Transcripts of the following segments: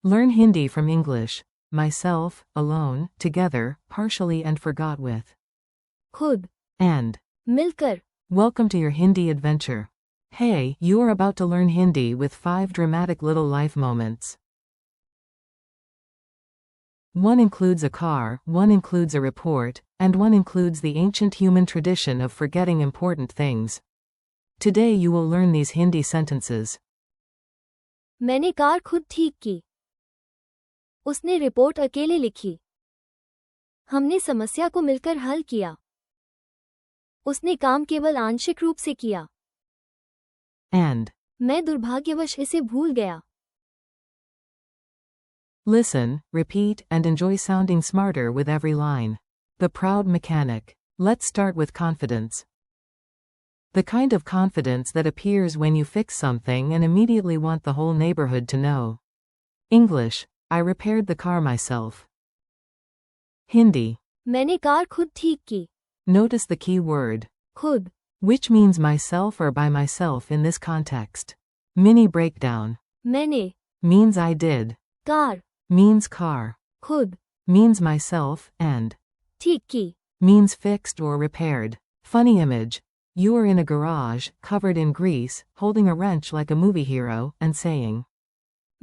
Learn Hindi from English. Myself, alone, together, partially and forgot with. खुद, And. मिलकर. Welcome to your Hindi adventure. Hey, you are about to learn Hindi with 5 dramatic little life moments. One includes a car, one includes a report, and one includes the ancient human tradition of forgetting important things. Today you will learn these Hindi sentences. मैंने car खुद ठीक की. उसने report अकेले लिखी. हमने समस्या को मिलकर हल किया. उसने काम केवल आंशिक रूप से किया. And. मैं दुर्भाग्यवश इसे भूल गया. Listen, repeat, and enjoy sounding smarter with every line. The proud mechanic. Let's start with confidence. The kind of confidence that appears when you fix something and immediately want the whole neighborhood to know. English. I repaired the car myself. Hindi. मैंने car खुद ठीक की. Notice the key word. खुद. Which means myself or by myself in this context. Mini breakdown. मैंने. Means I did. Car. Means car. खुद. Means myself, and. ठीक की. Means fixed or repaired. Funny image. You are in a garage, covered in grease, holding a wrench like a movie hero, and saying.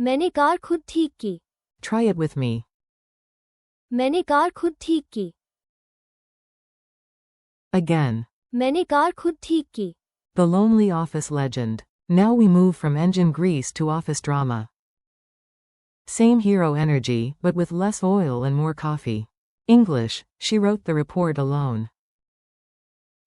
मैंने car खुद ठीक की. Try it with me. मैंने car खुद ठीक की. Again. मैंने कार खुद ठीक की. The lonely office legend. Now we move from engine grease to office drama. Same hero energy, but with less oil and more coffee. English. She wrote the report alone.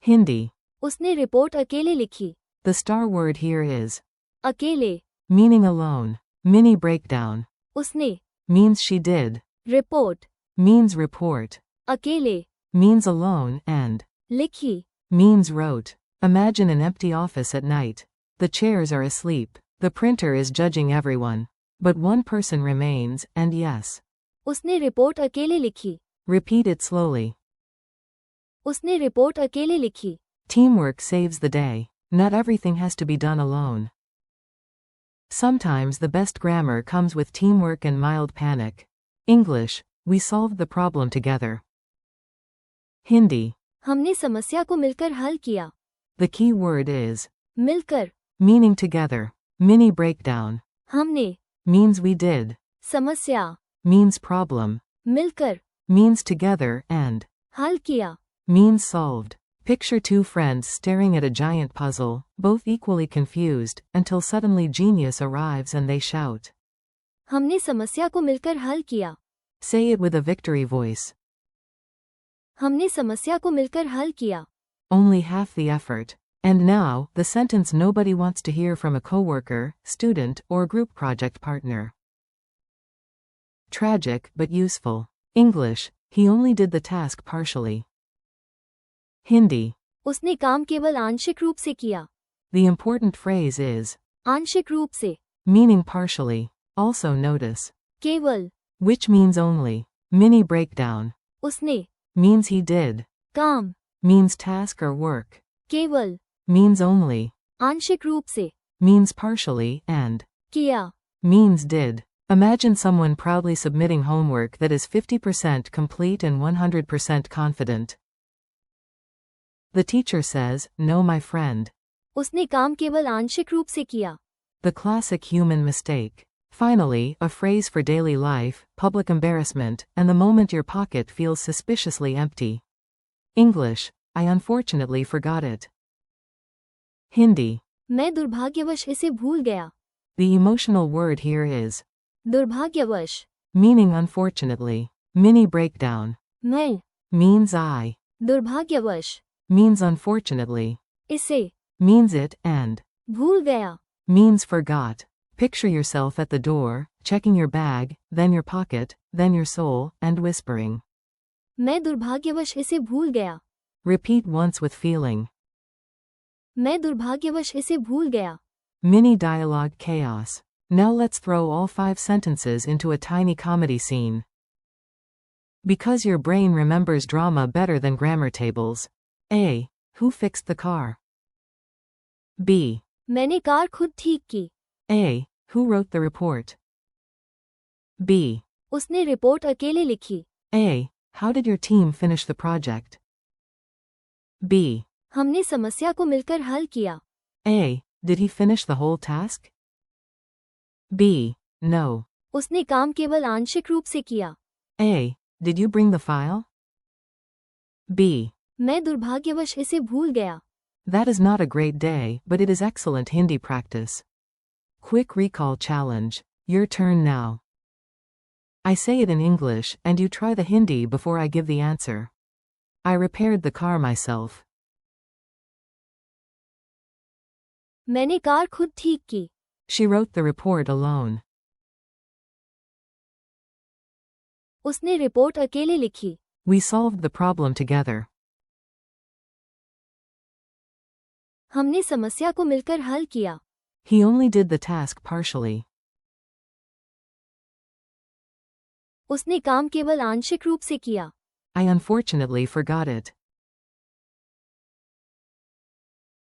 Hindi. उसने report अकेले लिखी. The star word here is. अकेले. Meaning alone. Mini breakdown. उसने. Means she did. Report. Means report. अकेले. Means alone, and. लिखी. Means wrote. Imagine an empty office at night. The chairs are asleep. The printer is judging everyone. But one person remains, and yes. उसने report अकेले लिखी. Repeat it slowly. उसने report अकेले लिखी. Teamwork saves the day. Not everything has to be done alone. Sometimes the best grammar comes with teamwork and mild panic. English. We solved the problem together. Hindi. हमने समस्या को मिलकर हल किया. The key word is. मिलकर. Meaning together. Mini breakdown. हमने. Means we did. समस्या. Means problem. मिलकर. Means together, and. हल किया. Means solved. Picture 2 friends staring at a giant puzzle, both equally confused, until suddenly genius arrives and they shout. हमने समस्या को मिलकर हल किया. Say it with a victory voice. हमने समस्या को मिलकर हल किया. Only half the effort. And now, the sentence nobody wants to hear from a coworker, student, or group project partner. Tragic, but useful. English. He only did the task partially. Hindi. उसने काम केवल आंशिक रूप से किया. The important phrase is. आंशिक रूप से. Meaning partially. Also notice. केवल. Which means only. Mini breakdown. उसने. Means he did. काम. Means task or work. केवल. Means only. आंशिक रूप से. Means partially, and. किया. Means did. Imagine someone proudly submitting homework that is 50% complete and 100% confident. The teacher says, "No, my friend." उसने काम केवल आंशिक रूप से किया. The classic human mistake. Finally, a phrase for daily life, public embarrassment, and the moment your pocket feels suspiciously empty. English. I unfortunately forgot it. Hindi. मैं दुर्भाग्यवश इसे भूल गया. The emotional word here is. दुर्भाग्यवश. Meaning unfortunately. Mini breakdown. मैं. Means I. दुर्भाग्यवश. Means unfortunately. इसे. Means it, and. भूल गया. Means forgot. Picture yourself at the door, checking your bag, then your pocket, then your soul, and whispering. मैं दुर्भाग्यवश इसे भूल गया. Repeat once with feeling. मैं दुर्भाग्यवश इसे भूल गया. Mini dialogue chaos. Now let's throw all 5 sentences into a tiny comedy scene. Because your brain remembers drama better than grammar tables. A. Who fixed the car? B. मैंने car खुद ठीक की. A. Who wrote the report? B. उसने report अकेले लिखी. A. How did your team finish the project? B. हमने समस्या को मिलकर हल किया. A. Did he finish the whole task? B. No. उसने काम केवल आंशिक रूप से किया. A. Did you bring the file? B. मैं दुर्भाग्यवश इसे भूल गया. That is not a great day, but it is excellent Hindi practice. Quick recall challenge. Your turn now. I say it in English, and you try the Hindi before I give the answer. I repaired the car myself. मैंने car खुद ठीक की. She wrote the report alone. उसने report अकेले लिखी. We solved the problem together. हमने समस्या को मिलकर हल किया. He only did the task partially. उसने काम केवल आंशिक रूप से किया. I unfortunately forgot it.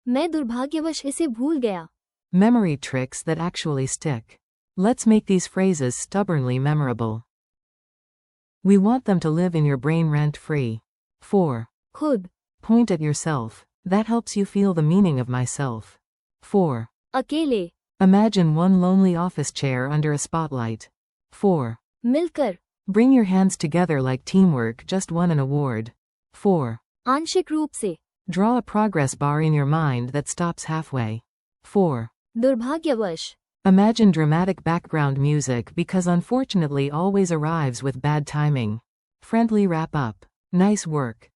मैं दुर्भाग्यवश इसे भूल गया. Memory tricks that actually stick. Let's make these phrases stubbornly memorable. We want them to live in your brain rent-free. 4. खुद. Point at yourself. That helps you feel the meaning of myself. 4. अकेले. Imagine one lonely office chair under a spotlight. 4. मिलकर. Bring your hands together like teamwork just won an award. 4. आंशिक रूप से. Draw a progress bar in your mind that stops halfway. 4. दुर्भाग्यवश. Imagine dramatic background music because unfortunately always arrives with bad timing. Friendly wrap up. Nice work.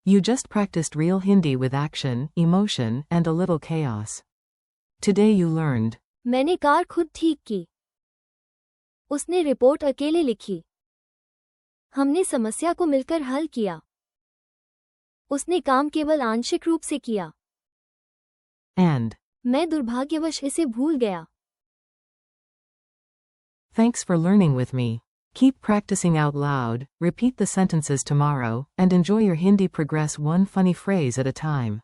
You just practiced real Hindi with action, emotion, and a little chaos. Today you learned. मैंने car खुद ठीक की. उसने report अकेले लिखी. हमने समस्या को मिलकर हल किया. उसने काम केवल आंशिक रूप से किया. And. मैं दुर्भाग्यवश इसे भूल गया. Thanks for learning with me. Keep practicing out loud, repeat the sentences tomorrow, and enjoy your Hindi progress one funny phrase at a time.